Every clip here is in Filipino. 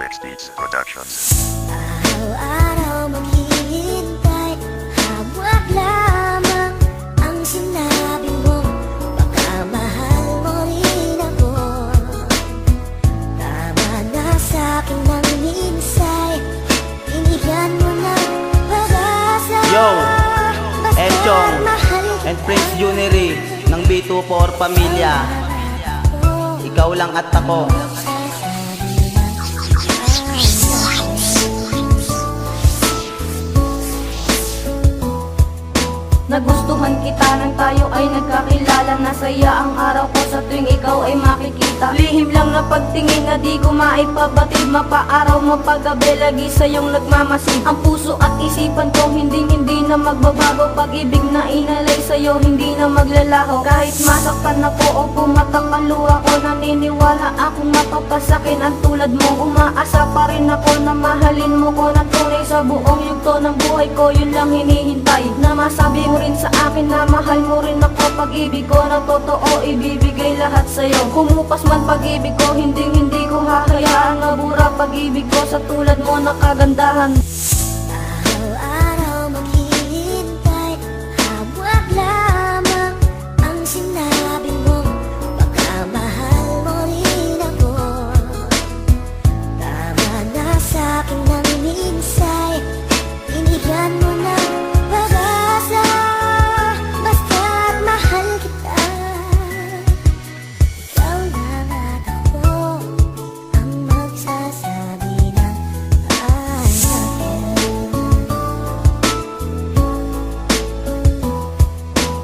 Flix Beats Productions. Araw-araw maghihintay, hawak lamang ang sinabi mo. Baka mahal mo rin ako. Tama na sa'kin ng minsay, binigyan mo ng pag-asa. Yo! Basta't Enchong mahal and Prince Juniri ng B24 Pamilya. Ikaw lang at ako. Nagustuhan kita nang tayo ay nagkakilala. Nasaya ang araw ko sa tuwing ikaw ay makikita. Lihim lang na pagtingin na di ko maipabatid. Mapaaraw mapagabi lagi sa iyong nagmamasid. Ang puso at isipan ko hindi na magbabago. Pag-ibig na inalay sa'yo hindi na maglalaho. Kahit masaktan ako o pumatak ang luha ko, naniniwala akong mapapasakin ang tulad mo. Umaasa pa rin ako na mahalin mo ko ng tunay sa buong yugto ng buhay ko. Yun lang hinihintay, na masabi mo rin sa akin na mahal mo rin ako. Pag-ibig ko na totoo, ibibigay lahat sa'yo. Kumupas man pag-ibig ko, hindi ko hahayaan mabura. Pag-ibig ko sa tulad mo na kagandahan. Araw-araw maghihintay, hawak lamang ang sinabi mo. Baka mahal mo rin ako. Tama na sa'kin ng minsay, binigyan mo ng pag-asa. Basta't mahal kita, ikaw lang at ako ang magsasabi ng I love you.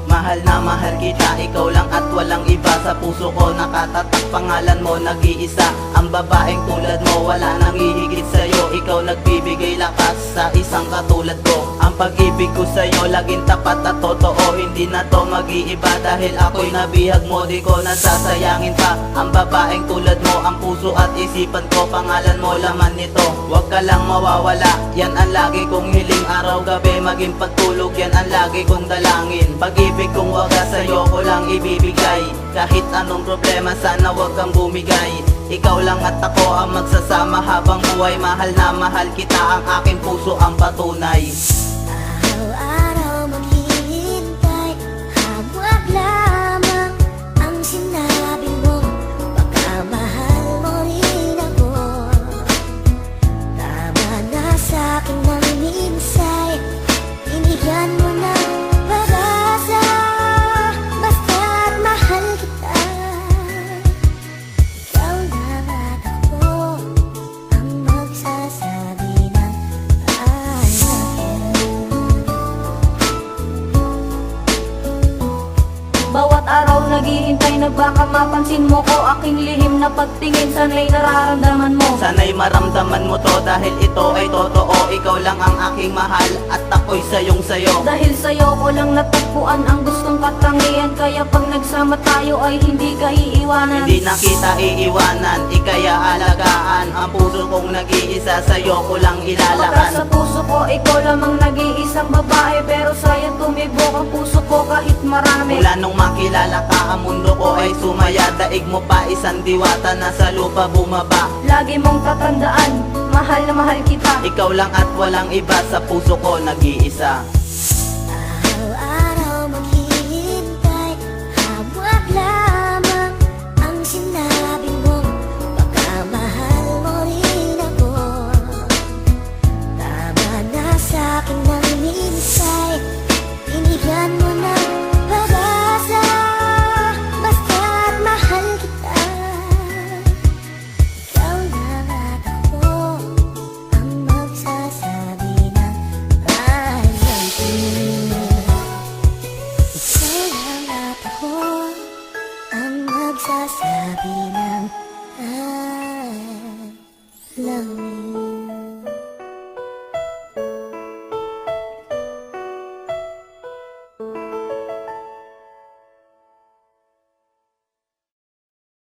Mahal na mahal kita, ikaw lang at walang iba. Sa puso ko nakatatak, pangalan mo nag-iisa. Ang babaeng tulad mo, wala nang hihigit sa'yo. Ikaw nagbibigay lakas sa isang katulad ko. Ang pag-ibig ko sa'yo, laging tapat at totoo. Hindi na to mag-iiba dahil ako'y nabihag mo. Di ko nasasayangin pa ang babaeng tulad mo. Ang puso at isipan ko, pangalan mo laman nito. Huwag ka lang mawawala, yan ang lagi kong hiling. Araw-gabi maging pagtulog, yan ang lagi kong dalangin. Pag-ibig kong wagas sa'yo ko lang ibibigay. Kahit anong problema, sana huwag kang bumigay. Ikaw lang at ako ang magsasama habang buhay. Mahal na mahal kita, ang aking puso ang patunay. Araw-araw maghihintay, hawak lamang ang sinabi mo. Baka mahal mo rin ako. Tama na sa'kin ng minsay, binigyan mo ng pag-asa. Basta't mahal kita, ikaw lang at ako ang magsasabi ng I love you. Bawat araw naghihintay na baka mapansin mo ko. Aking lihim na pagtingin, sana'y nararamdaman mo. Sana'y maramdaman mo to dahil ito ay totoo. Ikaw lang ang aking mahal at ako'y sayong sayo. Dahil sa'yo ko lang natagpuan ang gustong katangian. Kaya pag nagsama tayo ay hindi ka iiwanan. Hindi na kita iiwanan, ikaya alagaan. Ang puso kong nag-iisa, sa'yo ko lang Pagka ilalakan. sa puso ko, ikaw lamang nag-iisang babae. Pero sa'yo tumibok ang puso ko kahit marami. Mula nung makilala ka, ang mundo ko ay sumaya. Daig mo pa isang diwata na sa lupa bumaba. Lagi mong tatandaan, mahal na mahal kita. Ikaw lang at walang iba, sa puso ko nag-iisa. Araw-araw maghihintay, hawak lamang ang sinabi mo. Baka mahal mo rin ako. Tama na sa'kin ng minsay, binigyan mo ng pag-asa. Basta't mahal kita, ikaw lang at ako ang magsasabi ng I love you. Ikaw lang at ako ang magsasabi ng I love you.